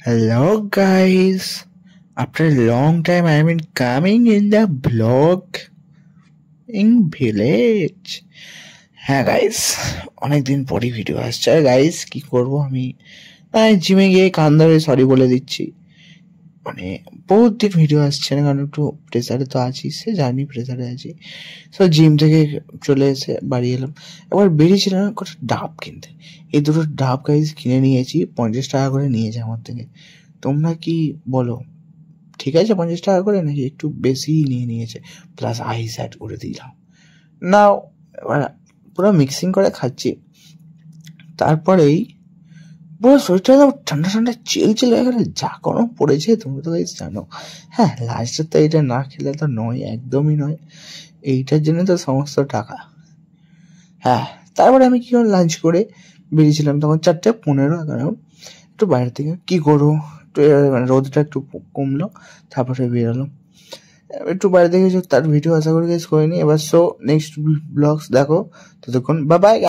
Hello guys, after a long time I have been coming in the vlog in village. হ্যাঁ guys, অনেকদিন পরই video আসছে। আর guys কি করবো, আমি জিমে গিয়ে কান ধরে সরি বলে দিচ্ছি। মানে বহুত দিন ভিডিও আসছে না, কারণ একটু প্রেসারে তো আছি, সে জানি প্রেসারে আছি। সো জিম থেকে চলে এসে বাড়ি এলাম। এবার বেরিয়েছিলাম কটা ডাব কিনতে। এই দুটো ডাব গাইস কিনে নিয়েছি, 50 টাকা করে নিয়েছে আমার থেকে। তোমরা কি বলো, ঠিক আছে 50 টাকা করে, নাকি একটু বেশিই নিয়ে নিয়েছে? প্লাস আইস অ্যাড করে দিলাম। নাও এবার পুরো মিক্সিং করে খাচ্ছি। তারপরেই পুরো শরীরটা একদম ঠান্ডা ঠান্ডা চিল চিল হয়ে গেলে, যা গরম পড়েছে তুমি তো গাইস জানো। হ্যাঁ, লাস্টে তো এটা না খেলে তো নয়, একদমই নয়। এইটার জন্য তো সমস্ত টাকা। হ্যাঁ, তারপরে আমি কি করে লাঞ্চ করে বেরিয়েছিলাম, তখন 4:15 একটু বাইরে থেকে কি করবো, একটু মানে রোদটা একটু কমলো, তারপরে বেরোলাম একটু বাইরে থেকে। তার ভিডিও আশা করি গাইস করে নি। এবার সো নেক্সট ব্লগস দেখো, ততক্ষণ বাই বাই।